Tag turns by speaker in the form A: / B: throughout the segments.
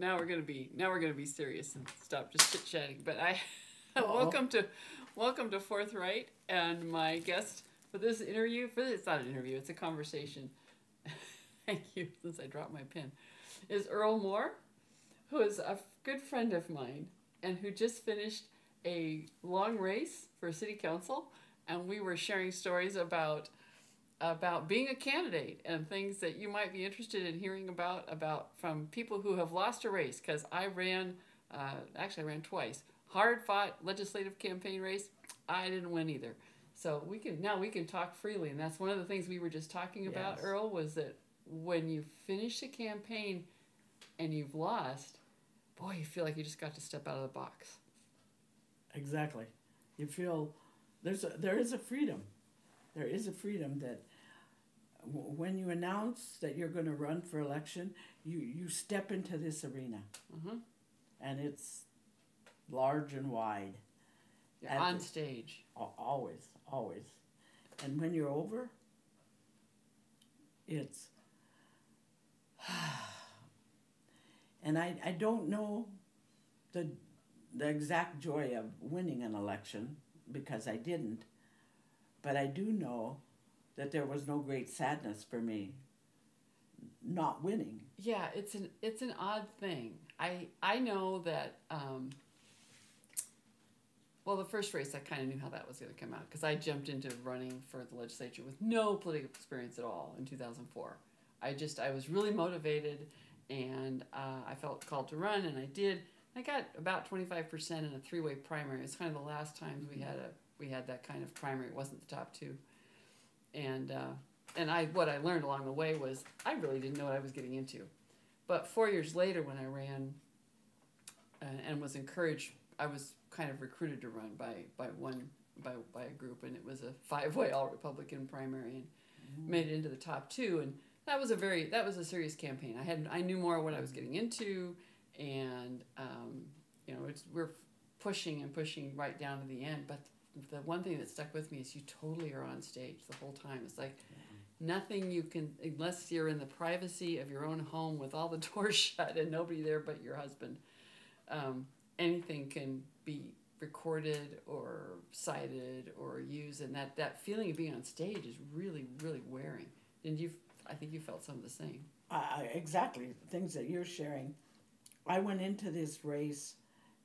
A: now we're gonna be serious and stop just chit chatting. But I
B: Uh-oh.
A: welcome to Forthright, and my guest for this interview. It's not an interview; it's a conversation. Thank you. Since I dropped my pen, is Earl Moore, who is a good friend of mine, and who just finished a long race for city council, and we were sharing stories about being a candidate and things that you might be interested in hearing about from people who have lost a race. Because I ran, actually I ran twice, hard fought legislative campaign race. I didn't win either. So we can talk freely, and that's one of the things we were just talking about,
B: Yes.
A: Earl, was that when you finish a campaign and you've lost, boy, you feel like you just got to step out of the box.
B: Exactly. You feel there is a freedom. There is a freedom that when you announce that you're going to run for election, you step into this arena,
A: Mm-hmm.
B: and it's large and wide.
A: You're on stage.
B: Always, always. And when you're over, it's. And I don't know the exact joy of winning an election because I didn't, but I do know that there was no great sadness for me not winning.
A: Yeah, it's an odd thing. I know that. Well, the first race, I kind of knew how that was going to come out because I jumped into running for the legislature with no political experience at all in 2004. I was really motivated, and I felt called to run, and I did. I got about 25% in a three-way primary. It's kind of the last times we had that kind of primary. It wasn't the top two, and what I learned along the way was I really didn't know what I was getting into. But 4 years later, when I ran and was encouraged, I was kind of recruited to run by a group, and it was a five-way all-Republican primary, and made it into the top two. And that was a serious campaign. I knew more of what I was getting into, and we're pushing and pushing right down to the end. But the one thing that stuck with me is you totally are on stage the whole time. It's like nothing you can, unless you're in the privacy of your own home with all the doors shut and nobody there but your husband. Anything can be recorded or cited or used, and that feeling of being on stage is really, really wearing. And I think you felt some of the same.
B: Exactly, things that you're sharing. I went into this race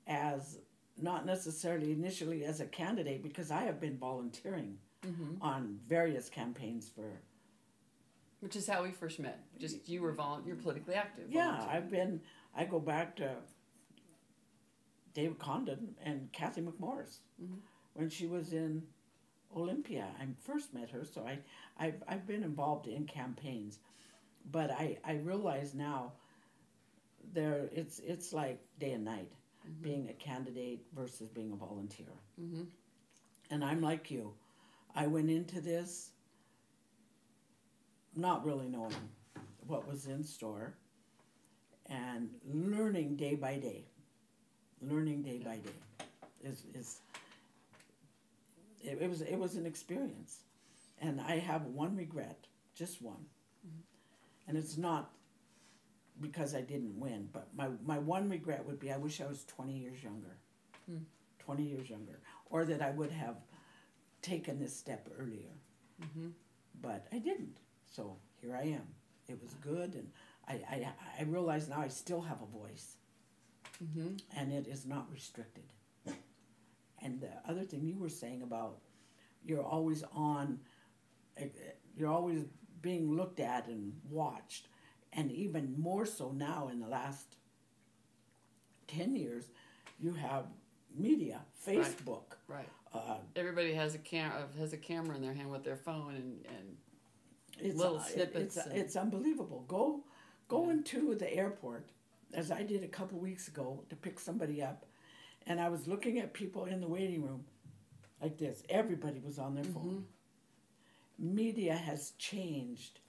B: as not necessarily initially as a candidate because I have been volunteering on various campaigns for.
A: Which is how we first met. Just you're politically active.
B: Yeah, I go back to David Condon and Kathy McMorris when she was in Olympia. I first met her, so I've been involved in campaigns, but I realize now it's like day and night being a candidate versus being a volunteer. And I'm like you, I went into this not really knowing what was in store and learning day by day. Learning day by day it was an experience, and I have one regret, just one, and it's not because I didn't win, but my one regret would be I wish I was 20 years younger, 20 years younger, or that I would have taken this step earlier, but I didn't. So here I am. It was good, and I realize now I still have a voice. And it is not restricted. And the other thing you were saying about you're always being looked at and watched, and even more so now in the last 10 years, you have media, Facebook.
A: Right. Everybody has a camera in their hand with their phone and little snippets.
B: It's unbelievable. Go into the airport, as I did a couple weeks ago, to pick somebody up, and I was looking at people in the waiting room like this. Everybody was on their phone. Media has changed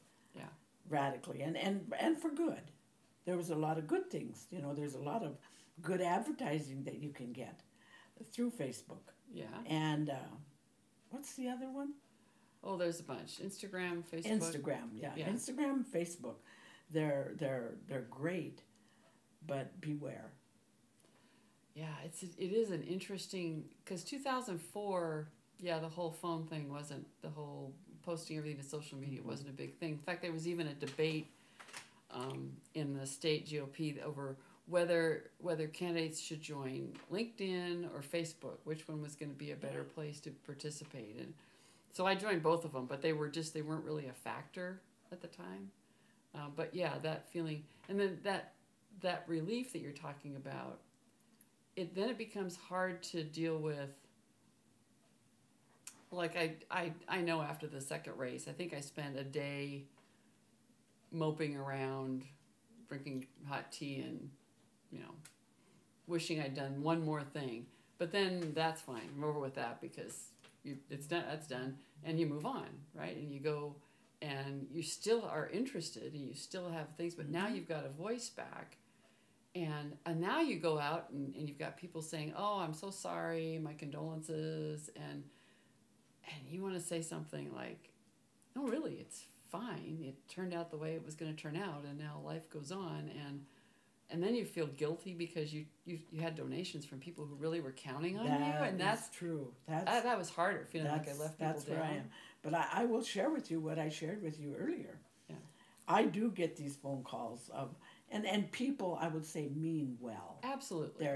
B: radically, and for good. There was a lot of good things. There's a lot of good advertising that you can get through Facebook.
A: Yeah.
B: And what's the other one?
A: Oh, there's a bunch. Instagram, Facebook.
B: Instagram, yeah. Instagram, Facebook. They're great. but beware.
A: Yeah, it is an interesting, because 2004, yeah, the whole phone thing wasn't, the whole posting everything to social media wasn't a big thing. In fact, there was even a debate in the state GOP over whether candidates should join LinkedIn or Facebook, which one was going to be a better place to participate. And so I joined both of them, but they weren't really a factor at the time. But yeah, that feeling, and then that relief that you're talking about, then it becomes hard to deal with. Like I know after the second race, I think I spent a day moping around, drinking hot tea and, wishing I'd done one more thing. But then that's fine. I'm over with that because it's done. That's done, and you move on, right? And you go, and you still are interested, and you still have things. But now you've got a voice back, and now you go out and you've got people saying, "Oh, I'm so sorry, my condolences," and you want to say something like, "No, really, it's fine. It turned out the way it was going to turn out, and now life goes on." And then you feel guilty because you had donations from people who really were counting on you, and that's
B: true.
A: That was harder, feeling like I left people
B: that's
A: down.
B: Where I am. But I will share with you what I shared with you earlier.
A: Yeah.
B: I do get these phone calls of and people, I would say, mean well.
A: Absolutely.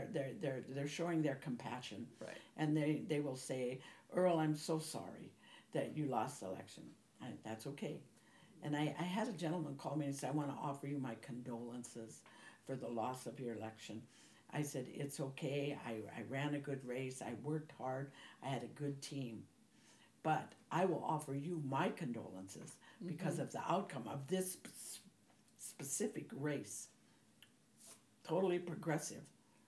B: They're showing their compassion.
A: Right.
B: And they will say, "Earl, I'm so sorry that you lost the election." That's okay. And I had a gentleman call me and say, "I want to offer you my condolences for the loss of your election." I said, "It's okay. I ran a good race. I worked hard. I had a good team. But I will offer you my condolences because of the outcome of this specific race. Totally progressive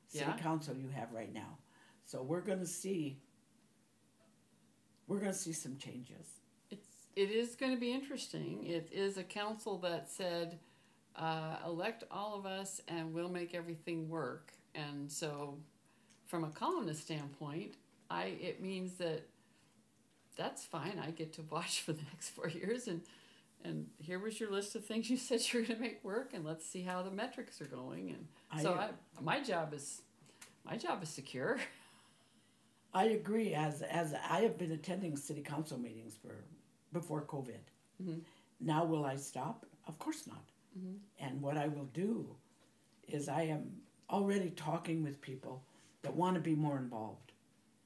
B: city council you have right now. So we're going to see some changes."
A: It is going to be interesting. It is a council that said, elect all of us and we'll make everything work. And so from a columnist standpoint, it means that's fine. I get to watch for the next 4 years, and here was your list of things you said you were going to make work, and let's see how the metrics are going. And so my job is secure.
B: I agree. As I have been attending city council meetings before COVID.
A: Mm-hmm.
B: Now will I stop? Of course not.
A: Mm-hmm.
B: And what I will do is I am already talking with people that want to be more involved.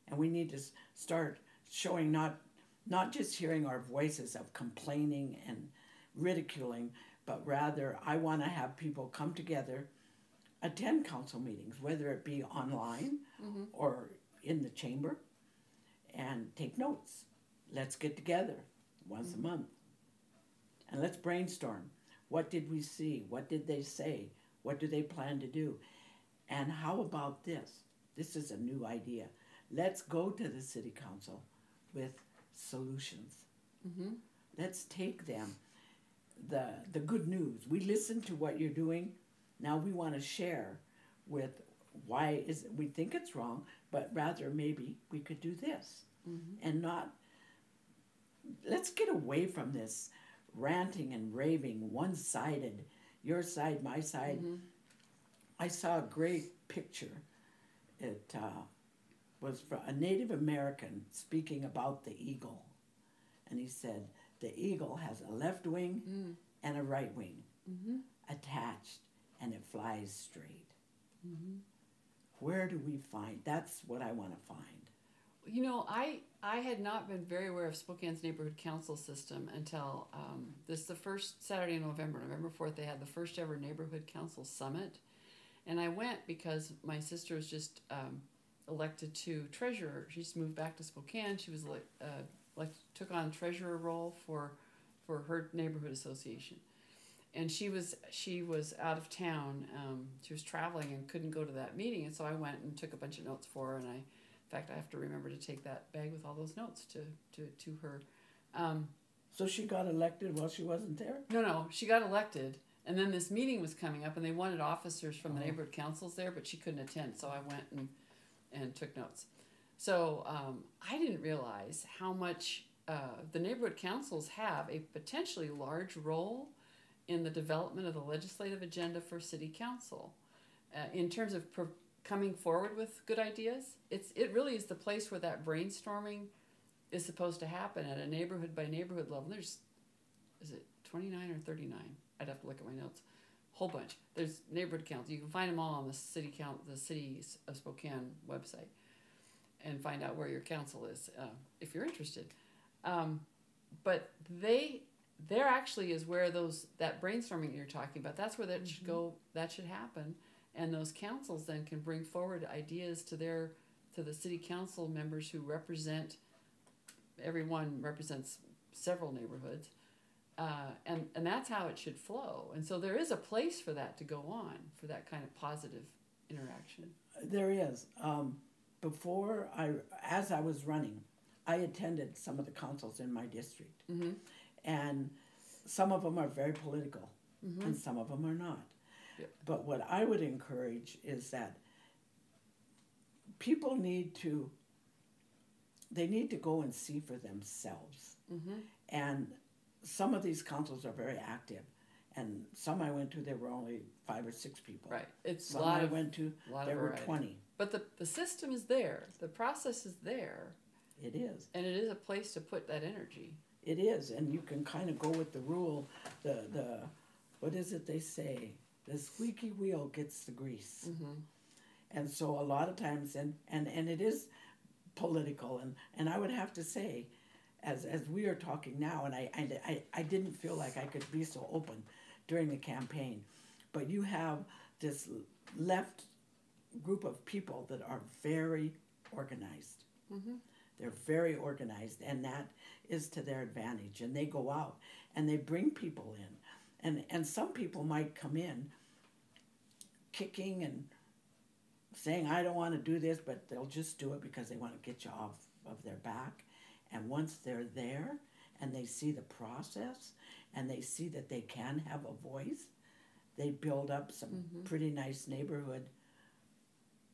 B: And we need to start showing not just hearing our voices of complaining and ridiculing, but rather I want to have people come together, attend council meetings, whether it be online or in the chamber, and take notes. Let's get together once a month and let's brainstorm. What did we see? What did they say? What do they plan to do? And how about this? This is a new idea. Let's go to the city council with solutions. Let's take them, the good news. We listen to what you're doing. Now we want to share with why we think it's wrong, but rather maybe we could do this and not. Let's get away from this ranting and raving, one-sided, your side, my side. I saw a great picture. It was from a Native American speaking about the eagle. And he said, the eagle has a left wing and a right wing attached, and it flies straight. Where do we find? That's what I want to find.
A: I had not been very aware of Spokane's neighborhood council system until the first Saturday in November 4th, they had the first ever neighborhood council summit. And I went because my sister was just elected to treasurer. She just moved back to Spokane. She was took on treasurer role for her neighborhood association. And she was out of town. She was traveling and couldn't go to that meeting. And so I went and took a bunch of notes for her, and in fact, I have to remember to take that bag with all those notes to her.
B: So she got elected while she wasn't there?
A: No, she got elected. And then this meeting was coming up, and they wanted officers from the neighborhood councils there, but she couldn't attend. So I went and took notes. So I didn't realize how much the neighborhood councils have a potentially large role in the development of the legislative agenda for city council. in terms of coming forward with good ideas, it really is the place where that brainstorming is supposed to happen at a neighborhood by neighborhood level. There's, is it 29 or 39? I'd have to look at my notes. Whole bunch. There's neighborhood councils. You can find them all on the city of Spokane website, and find out where your council is if you're interested. But there actually is where that brainstorming that you're talking about. That's where that should go. That should happen, and those councils then can bring forward ideas to the city council members who represent. Everyone represents several neighborhoods. And that's how it should flow. And so there is a place for that to go on, for that kind of positive interaction.
B: There is. As I was running, I attended some of the councils in my district.
A: Mm-hmm.
B: And some of them are very political, and some of them are not.
A: Yep.
B: But what I would encourage is that people need to go and see for themselves.
A: Mm-hmm.
B: And some of these councils are very active, and some I went to, there were only 5 or 6 people.
A: Right. It's
B: some
A: a lot
B: I went to, there were 20.
A: But the system is there. The process is there.
B: It is.
A: And it is a place to put that energy.
B: It is, and you can kind of go with the rule, the what is it they say? The squeaky wheel gets the grease.
A: Mm-hmm.
B: And so a lot of times, and it is political, and I would have to say, as we are talking now, and I didn't feel like I could be so open during the campaign, but you have this left group of people that are very organized.
A: Mm-hmm.
B: They're very organized, and that is to their advantage. And they go out and they bring people in, and some people might come in kicking and saying, I don't want to do this, but they'll just do it because they want to get you off of their back. And once they're there and they see the process and they see that they can have a voice, they build up some pretty nice neighborhood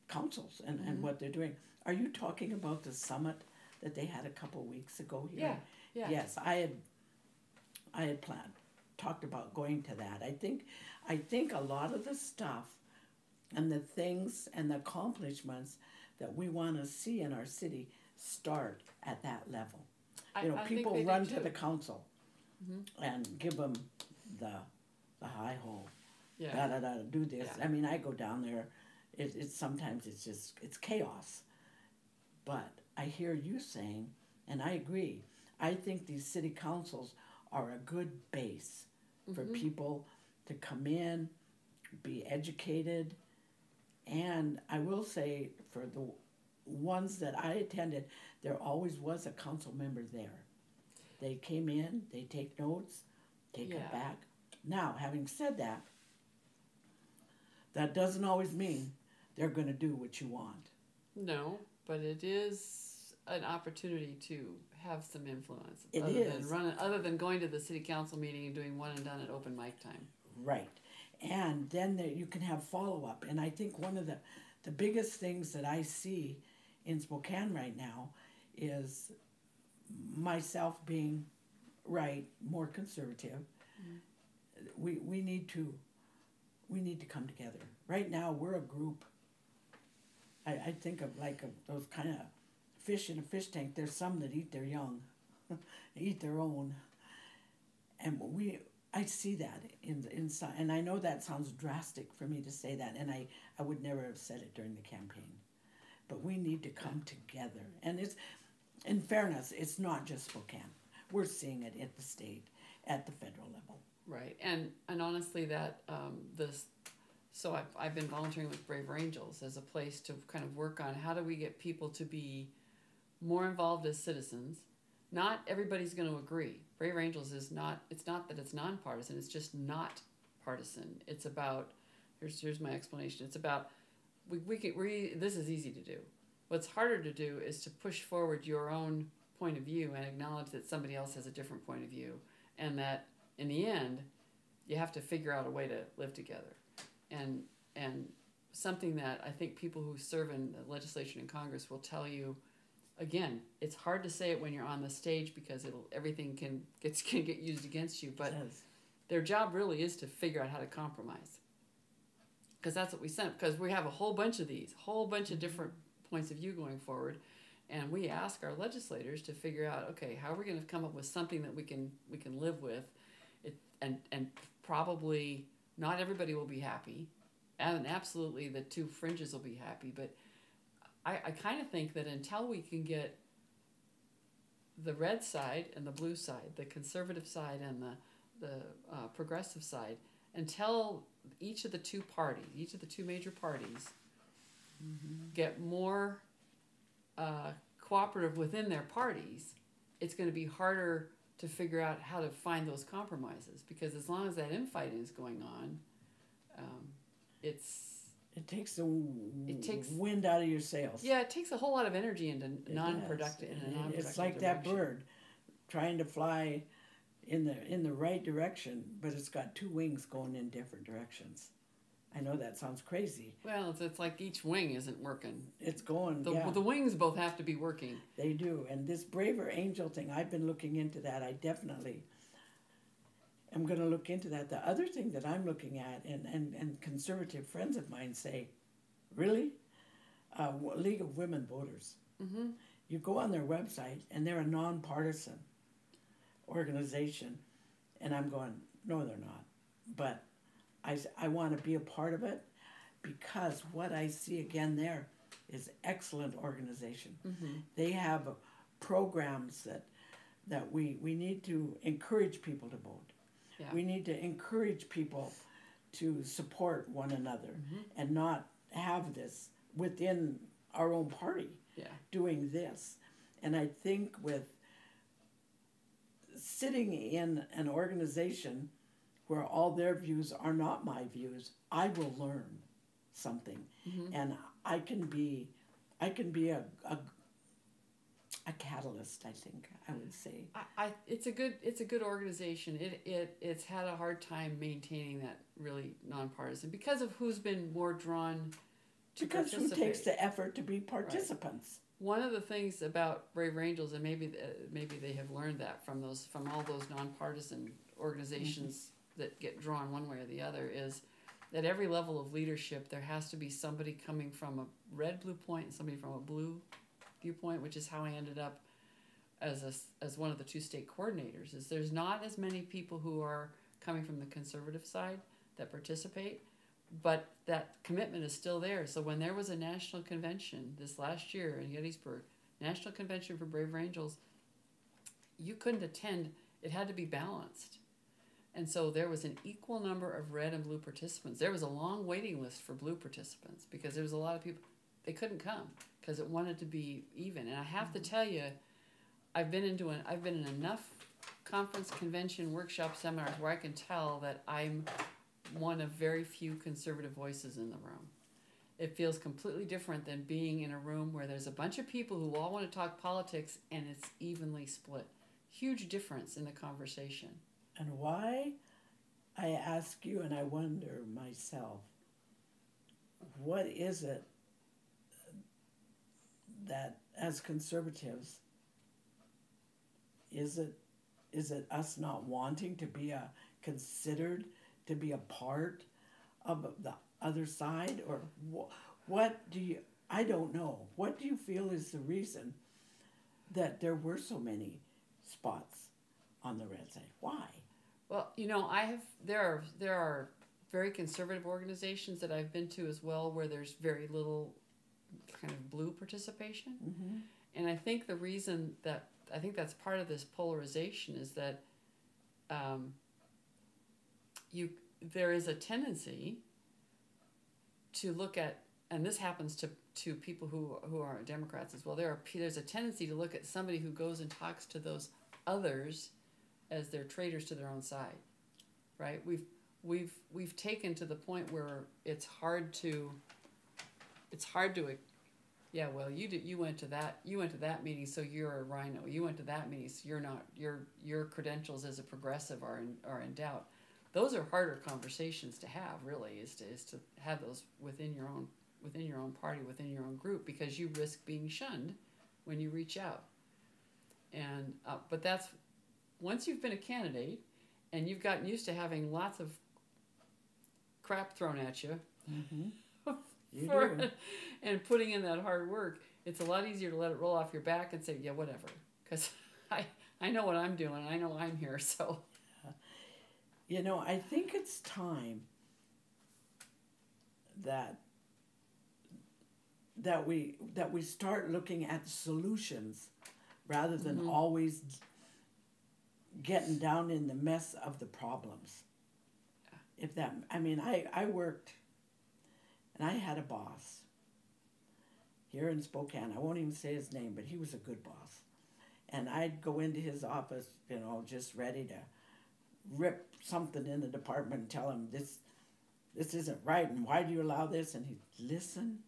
B: councils and what they're doing. Are you talking about the summit that they had a couple weeks ago here?
A: Yeah.
B: Yes, I had talked about going to that. I think a lot of the stuff and the things and the accomplishments that we want to see in our city start at that level.
A: I
B: people
A: think
B: run to the council and give them the high ho.
A: Yeah.
B: Do this.
A: Yeah.
B: I mean, I go down there. It's sometimes it's chaos. But I hear you saying, and I agree, I think these city councils are a good base for people to come in, be educated, and I will say for the ones that I attended, there always was a council member there. They came in, they take notes, take it back. Now, having said that, that doesn't always mean they're going to do what you want.
A: No, but it is an opportunity to have some influence.
B: It is.
A: Other than going to the city council meeting and doing one and done at open mic time.
B: Right. And then you can have follow-up. And I think one of the biggest things that I see in Spokane right now is myself being more conservative. We need to come together. Right now we're a group. I think of those kind of fish in a fish tank. There's some that eat their young, eat their own, and I see that inside. And I know that sounds drastic for me to say that, and I would never have said it during the campaign. But we need to come together. And it's, in fairness, it's not just Spokane. We're seeing it at the state, at the federal level.
A: Right, and honestly, that so I've been volunteering with Braver Angels as a place to kind of work on how do we get people to be more involved as citizens. Not everybody's going to agree. Braver Angels is not. It's not that it's nonpartisan. It's just not partisan. It's about. Here's my explanation. It's about. This is easy to do. What's harder to do is to push forward your own point of view and acknowledge that somebody else has a different point of view, and that in the end, you have to figure out a way to live together, and something that I think people who serve in the legislature and Congress will tell you. Again, it's hard to say it when you're on the stage because everything can get used against you. But their job really is to figure out how to compromise. because that's what we sent, because we have a whole bunch of these, whole bunch of different points of view going forward, and we ask our legislators to figure out, okay, how are we going to come up with something that we can live with, and probably not everybody will be happy, and absolutely the two fringes will be happy, but I kind of think that until we can get the red side and the blue side, the conservative side and the progressive side, until each of the two major parties get more cooperative within their parties, it's going to be harder to figure out how to find those compromises, because as long as that infighting is going on, it
B: takes the wind out of your sails.
A: Yeah, it takes a whole lot of energy into non-productive.
B: It's like that bird trying to fly in the right direction, but it's got two wings going in different directions. I know that sounds crazy.
A: Well, it's like each wing isn't working.
B: It's going,
A: the wings both have to be working.
B: They do. And this braver angel thing, I've been looking into that. I definitely am going to look into that. The other thing that I'm looking at, and conservative friends of mine say, really? League of Women Voters. Mm-hmm. You go on their website, and they're a nonpartisan organization. And I'm going, no, they're not. But I want to be a part of it, because what I see again there is excellent organization. Mm-hmm. They have programs that we need to encourage people to vote. Yeah. We need to encourage people to support one another, and not have this within our own party doing this. And I think with sitting in an organization where all their views are not my views, I will learn something, and I can be a catalyst. I think I would say.
A: It's a good organization. It's had a hard time maintaining that really nonpartisan, because of who's been more drawn to
B: participate. Because who takes the effort to be participants.
A: Right. One of the things about Braver Angels, and maybe they have learned that from all those nonpartisan organizations that get drawn one way or the other, is at every level of leadership there has to be somebody coming from a red-blue point and somebody from a blue viewpoint, which is how I ended up as one of the two state coordinators. Is there's not as many people who are coming from the conservative side that participate, but that commitment is still there. So when there was a national convention this last year in Gettysburg, National Convention for Braver Angels, you couldn't attend. It had to be balanced. And so there was an equal number of red and blue participants. There was a long waiting list for blue participants, because there was a lot of people, they couldn't come because it wanted to be even. And I have to tell you, I've been in enough conference, convention, workshop, seminars where I can tell that I'm one of very few conservative voices in the room. It feels completely different than being in a room where there's a bunch of people who all want to talk politics and it's evenly split. Huge difference in the conversation.
B: And why, I ask you, and I wonder myself, what is it that as conservatives, is it us not wanting to be considered to be a part of the other side, or what do you? I don't know. What do you feel is the reason that there were so many spots on the red side? Why?
A: Well, there are very conservative organizations that I've been to as well, where there's very little kind of blue participation. Mm-hmm. And I think the reason that's part of this polarization is that there is a tendency to look at, and this happens to people who are Democrats as well. There's a tendency to look at somebody who goes and talks to those others as they're traitors to their own side, right? We've taken to the point where it's hard to yeah, well, you went to that meeting, so you're a rhino. You went to that meeting, so you're not. Your credentials as a progressive are in doubt. Those are harder conversations to have, really, is to have those within your own party, within your own group, because you risk being shunned when you reach out. And but that's, once you've been a candidate and you've gotten used to having lots of crap thrown at you,
B: Mm-hmm. You
A: for
B: do.
A: and putting in that hard work, it's a lot easier to let it roll off your back and say, yeah, whatever. Because I know what I'm doing. I know I'm here. So,
B: You know, I think it's time that that we start looking at solutions rather than
A: mm-hmm.
B: always getting down in the mess of the problems. If that, I mean, I worked and I had a boss here in Spokane. I won't even say his name, but he was a good boss. And I'd go into his office, you know, just ready to rip something in the department and tell him this isn't right and why do you allow this? And he'd listen,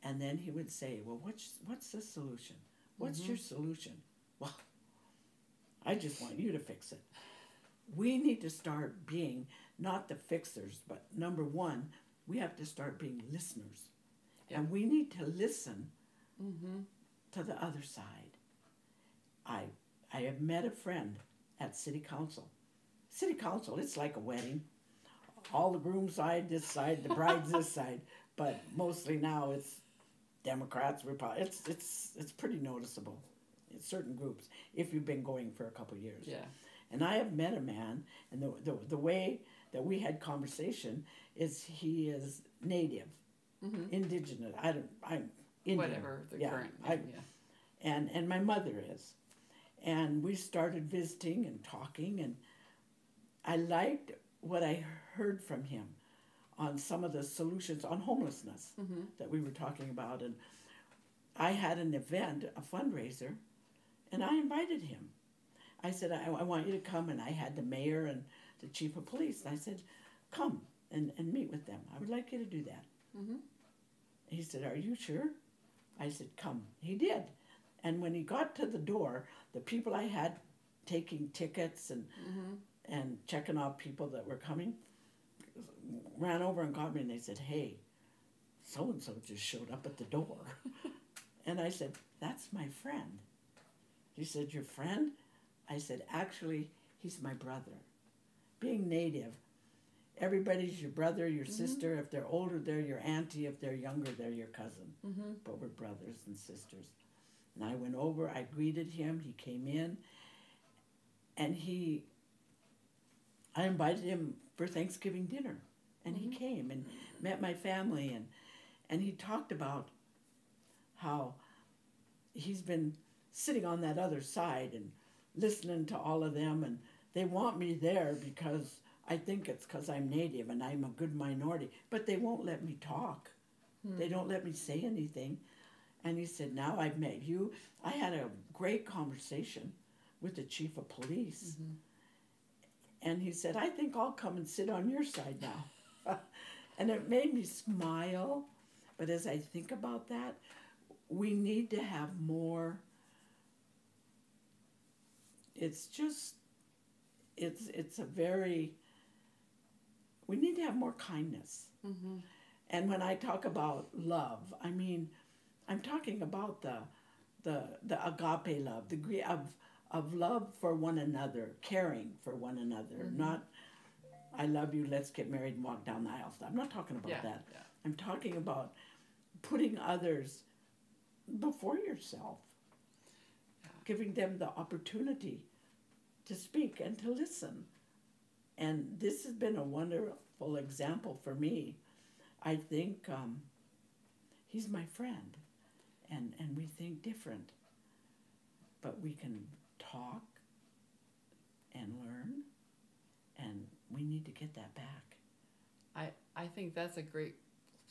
B: and then he would say, well, what's the solution? What's
A: mm-hmm.
B: your solution? Well, I just want you to fix it. We need to start being not the fixers, but number one, we have to start being listeners.
A: Yep.
B: And we need to listen
A: mm-hmm.
B: to the other side. I have met a friend at City Council. City Council, it's like a wedding. All the groom side, this side, the bride's this side. But mostly now it's Democrats, Republicans. It's pretty noticeable in certain groups if you've been going for a couple of years.
A: Yeah.
B: And I have met a man, and the way that we had conversation is he is native,
A: mm-hmm.
B: indigenous. I'm Indian.
A: Whatever the current.
B: And my mother is. And we started visiting and talking, and I liked what I heard from him on some of the solutions on homelessness
A: mm-hmm.
B: that we were talking about. And I had an event, a fundraiser, and I invited him. I said, I want you to come, and I had the mayor and the chief of police. And I said, come and meet with them. I would like you to do that.
A: Mm-hmm.
B: He said, are you sure? I said, come. He did. And when he got to the door, the people I had taking tickets
A: mm-hmm.
B: and checking off people that were coming ran over and got me, and they said, hey, so-and-so just showed up at the door. And I said, that's my friend. He said, your friend? I said, actually, he's my brother. Being native, everybody's your brother, your mm-hmm. sister. If they're older, they're your auntie. If they're younger, they're your cousin.
A: Mm-hmm.
B: But we're brothers and sisters. And I went over, I greeted him, he came in, and I invited him for Thanksgiving dinner. And mm-hmm. he came and met my family, and he talked about how he's been sitting on that other side and listening to all of them, and they want me there because I think it's because I'm native and I'm a good minority, but they won't let me talk. Mm-hmm. They don't let me say anything. And he said, now I've met you. I had a great conversation with the chief of police. Mm-hmm. And he said, I think I'll come and sit on your side now. And it made me smile. But as I think about that, we need to have more. It's a very, we need to have more kindness. Mm-hmm. And when I talk about love, I mean, I'm talking about the agape love, degree of love for one another, caring for one another, mm-hmm. not I love you, let's get married and walk down the aisle. I'm not talking about that. Yeah. I'm talking about putting others before yourself, giving them the opportunity to speak and to listen. And this has been a wonderful example for me. I think he's my friend. And we think different, but we can talk and learn, and we need to get that back.
A: I think that's a great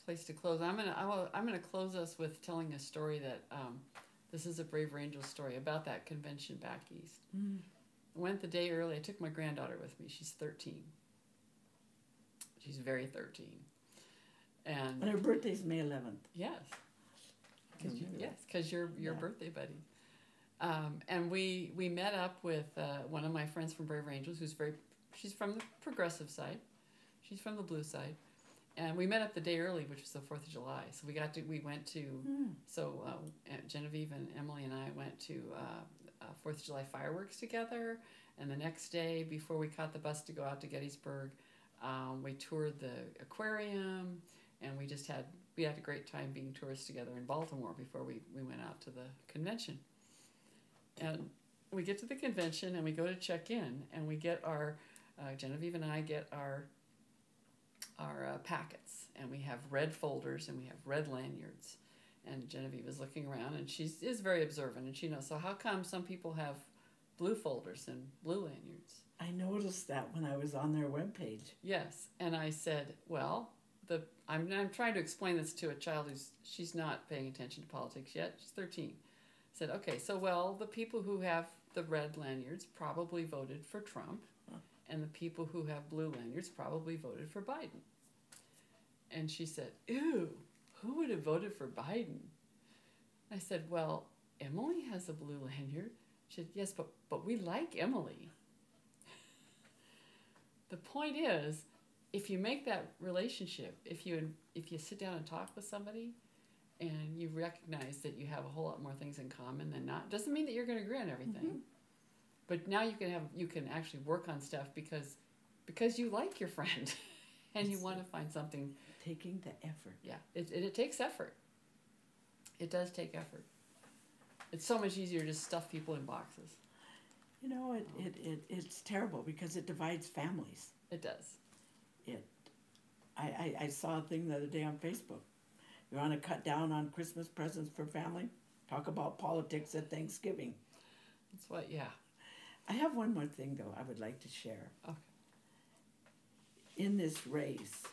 A: place to close. I'm gonna close us with telling a story that this is a Brave Angel story about that convention back east. Mm. I went the day early. I took my granddaughter with me. She's 13. She's very 13, and
B: her birthday's May 11th.
A: Yes. Because you're birthday buddy. And we met up with one of my friends from Brave Angels, she's from the progressive side. She's from the blue side. And we met up the day early, which was the 4th of July. So Genevieve and Emily and I went to 4th of July fireworks together. And the next day, before we caught the bus to go out to Gettysburg, we toured the aquarium. and we had a great time being tourists together in Baltimore before we went out to the convention. And we get to the convention and we go to check in, and we get our Genevieve and I get our packets, and we have red folders and we have red lanyards. And Genevieve is looking around, and she is very observant, and she knows. So how come some people have blue folders and blue lanyards?
B: I noticed that when I was on their webpage.
A: Yes, and I said, well, I'm trying to explain this to a child she's not paying attention to politics yet. She's 13. I said, okay, so the people who have the red lanyards probably voted for Trump, and the people who have blue lanyards probably voted for Biden. And she said, ew, who would have voted for Biden? I said, well, Emily has a blue lanyard. She said, yes, but we like Emily. The point is, if you make that relationship, if you sit down and talk with somebody, and you recognize that you have a whole lot more things in common than not, doesn't mean that you're going to agree on everything. Mm-hmm. But now you can actually work on stuff because you like your friend, and you want to find something.
B: Taking the effort.
A: Yeah, it takes effort. It does take effort. It's so much easier to just stuff people in boxes.
B: You know, it's terrible because it divides families.
A: It does.
B: I saw a thing the other day on Facebook. You want to cut down on Christmas presents for family? Talk about politics at Thanksgiving.
A: That's what, yeah.
B: I have one more thing, though, I would like to share.
A: Okay.
B: In this race,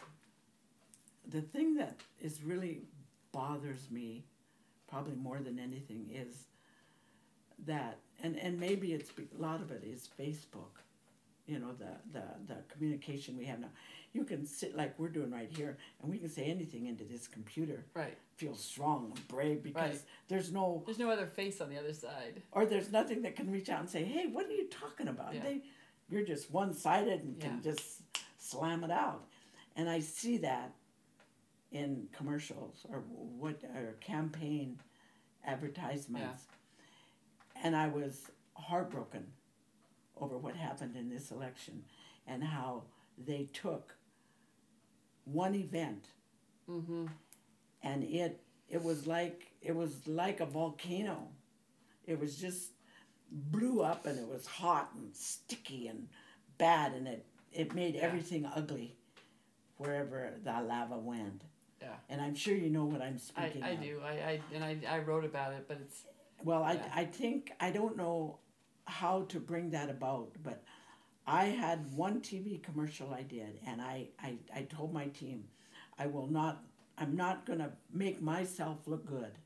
B: the thing that really bothers me, probably more than anything, is that, and maybe a lot of it is Facebook, you know, the communication we have now. You can sit like we're doing right here, and we can say anything into this computer.
A: Right.
B: Feel strong and brave because there's no
A: other face on the other side.
B: Or there's nothing that can reach out and say, hey, what are you talking about?
A: Yeah.
B: You're just one-sided and can just slam it out. And I see that in commercials or campaign advertisements. Yeah. And I was heartbroken over what happened in this election and how they took one event,
A: mm-hmm.
B: and it was like a volcano. It was just blew up, and it was hot and sticky and bad, and it made everything ugly wherever the lava went.
A: Yeah.
B: And I'm sure you know what I'm speaking of.
A: I do. I wrote about it, but it's...
B: Well, I think, I don't know how to bring that about, but I had one TV commercial I did, and I told my team, I'm not going to make myself look good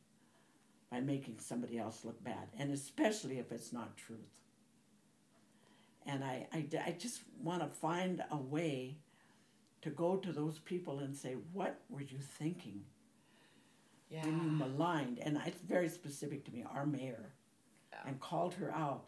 B: by making somebody else look bad, and especially if it's not truth. And I just want to find a way to go to those people and say, what were you thinking?
A: Yeah.
B: When you maligned, and it's very specific to me, our mayor, and called her out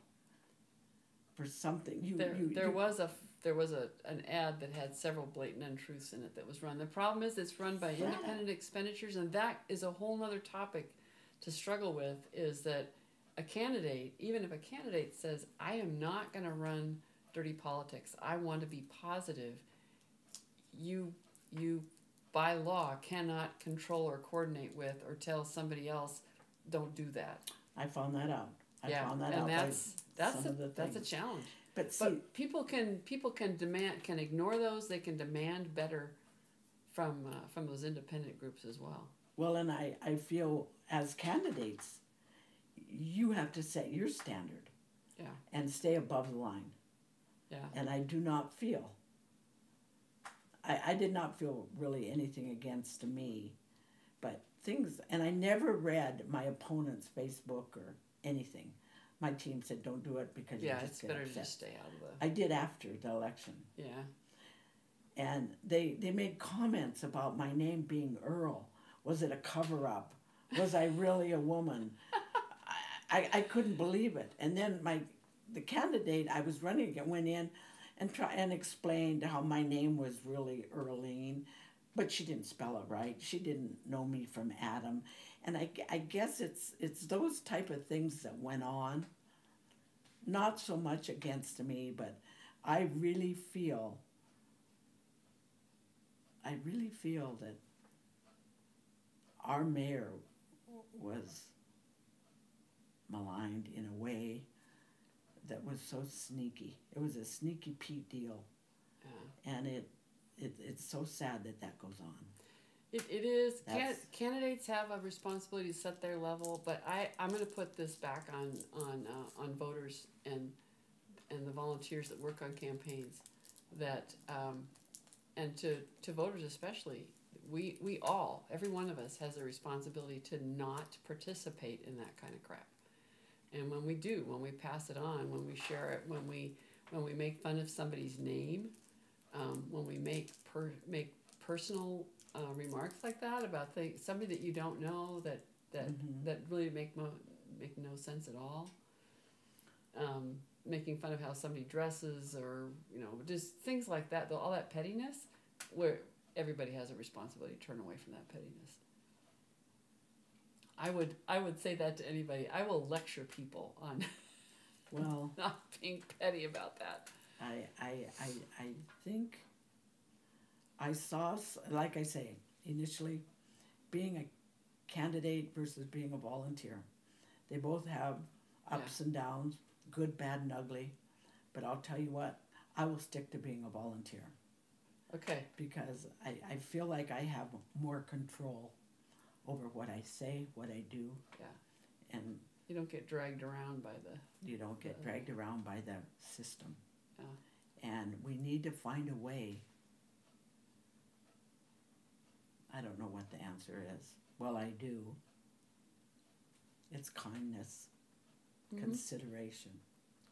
B: for something. There was
A: an ad that had several blatant untruths in it that was run. The problem is it's run by independent expenditures, and that is a whole other topic to struggle with, is that a candidate, even if a candidate says, I am not going to run dirty politics, I want to be positive, you by law cannot control or coordinate with or tell somebody else, don't do that.
B: I found that out.
A: That's a challenge.
B: But
A: people can ignore those. They can demand better from those independent groups as well.
B: Well, and I feel as candidates, you have to set your standard.
A: Yeah.
B: And stay above the line.
A: Yeah.
B: And I do not feel. I did not feel really anything against me, but things, and I never read my opponent's Facebook or anything. My team said, don't do it because you just
A: it's better to just stay out of the...
B: I did after the election.
A: Yeah.
B: And they made comments about my name being Earl. Was it a cover-up? Was I really a woman? I couldn't believe it. And then the candidate I was running against went in and explained how my name was really Earlene, but she didn't spell it right. She didn't know me from Adam. And I guess it's those type of things that went on, not so much against me, but I really feel that our mayor was maligned in a way that was so sneaky. It was a sneaky Pete deal, and it's so sad that that goes on.
A: It is. Candidates have a responsibility to set their level, but I'm going to put this back on voters and the volunteers that work on campaigns, that and to voters especially. We all, every one of us, has a responsibility to not participate in that kind of crap. And when we do, when we pass it on, when we share it, when we make fun of somebody's name, when we make personal remarks like that about somebody that you don't know that really make no sense at all, making fun of how somebody dresses, or just things like that, all that pettiness, where everybody has a responsibility to turn away from that pettiness. I would say that to anybody. I will lecture people on not being petty about that.
B: I think I saw, like I say, initially, being a candidate versus being a volunteer. They both have ups and downs, good, bad, and ugly. But I'll tell you what, I will stick to being a volunteer.
A: Okay.
B: Because I feel like I have more control over what I say, what I do.
A: Yeah.
B: And
A: you don't get dragged around by
B: dragged around by the system.
A: Yeah.
B: And we need to find a way. I don't know what the answer is. Well, I do. It's kindness, consideration,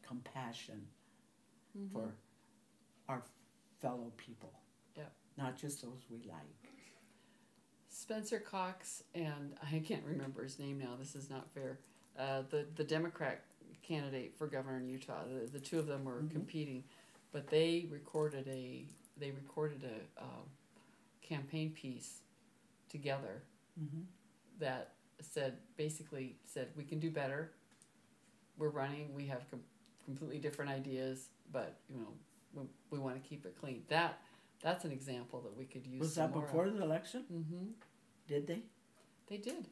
B: compassion for our fellow people.
A: Yep.
B: Not just those we like.
A: Spencer Cox, and I can't remember his name now, this is not fair, the Democrat candidate for governor in Utah, the two of them were competing, but they recorded a campaign piece together that basically said we can do better, we're running, we have completely different ideas, but we want to keep it clean. That's an example that we could use.
B: Was that before the election?
A: Mm-hmm.
B: Did they?
A: They did.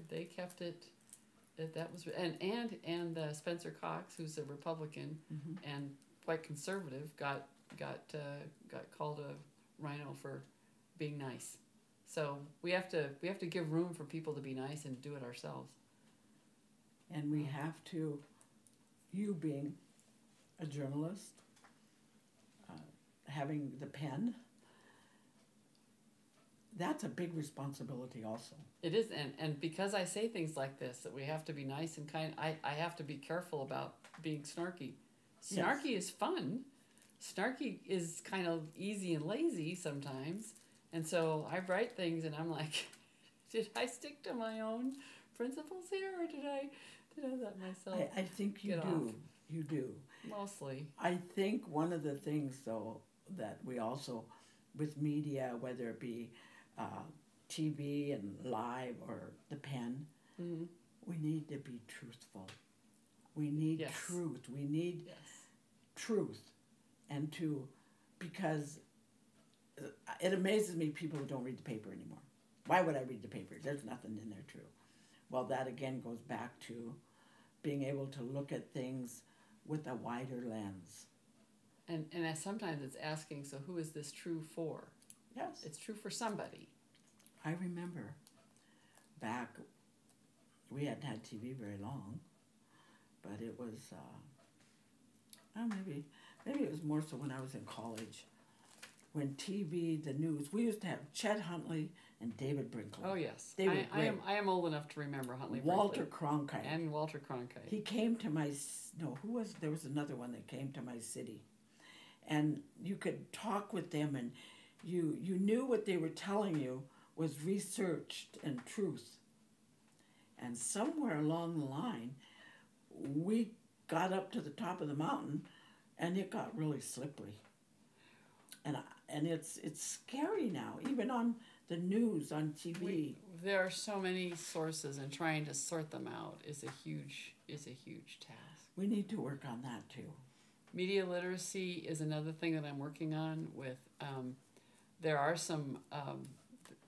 A: They kept it. That was and Spencer Cox, who's a Republican and quite conservative, got called a rhino for being nice. So we have to give room for people to be nice and do it ourselves.
B: And we have to, you being a journalist, having the pen, that's a big responsibility also.
A: It is, and because I say things like this, that we have to be nice and kind, I have to be careful about being snarky. Snarky is fun. Snarky is kind of easy and lazy sometimes. And so I write things and I'm like, did I stick to my own principles here, or did I let myself
B: I think you do.
A: Off?
B: You do.
A: Mostly.
B: I think one of the things, though, that we also, with media, whether it be TV and live or the pen, we need to be truthful. We need truth. We need truth. And because it amazes me people who don't read the paper anymore. Why would I read the paper? There's nothing in there true. Well, that again goes back to being able to look at things with a wider lens.
A: And sometimes it's asking, so who is this true for?
B: Yes.
A: It's true for somebody.
B: I remember back, we hadn't had TV very long, but it was, maybe it was more so when I was in college. When TV, the news, we used to have Chet Huntley and David Brinkley.
A: Oh, yes.
B: I
A: am old enough to remember Huntley
B: Walter
A: Brinkley.
B: Cronkite.
A: And Walter Cronkite.
B: He came to there was another one that came to my city. And you could talk with them, and you knew what they were telling you was researched and truth. And somewhere along the line, we got up to the top of the mountain, and it got really slippery. And it's scary now, even on the news, on TV.
A: There are so many sources, and trying to sort them out is a huge task.
B: We need to work on that too.
A: Media literacy is another thing that I'm working on with. There are some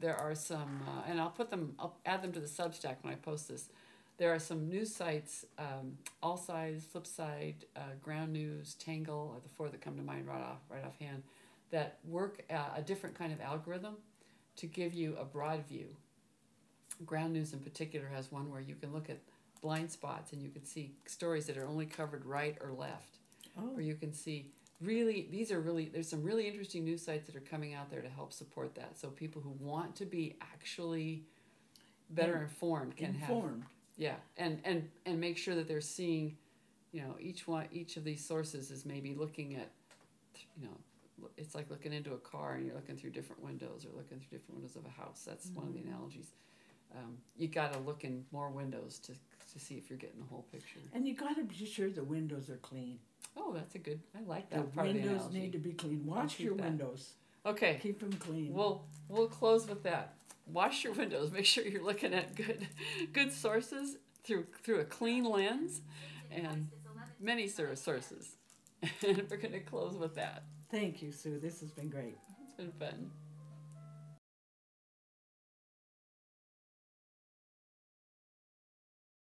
A: there are some, and I'll add them to the Substack when I post this. There are some news sites, All Sides, Flipside, Ground News, Tangle are the four that come to mind right offhand, that work a different kind of algorithm to give you a broad view. Ground News in particular has one where you can look at blind spots and you can see stories that are only covered right or left.
B: Oh.
A: Or you can see there's some really interesting news sites that are coming out there to help support that. So people who want to be actually better informed can have. Yeah, and make sure that they're seeing, each of these sources is maybe looking at, it's like looking into a car and you're looking through different windows or looking through different windows of a house. That's one of the analogies. You got to look in more windows to see if you're getting the whole picture.
B: And you got to be sure the windows are clean.
A: Oh, that's a good. I like that
B: The
A: part of the
B: windows
A: analogy.
B: need to be clean. Wash your windows.
A: Okay.
B: Keep them clean.
A: We'll close with that. Wash your windows. Make sure you're looking at good sources through a clean lens, and many sources. And we're going to close with that.
B: Thank you, Sue. This has been great.
A: It's been fun.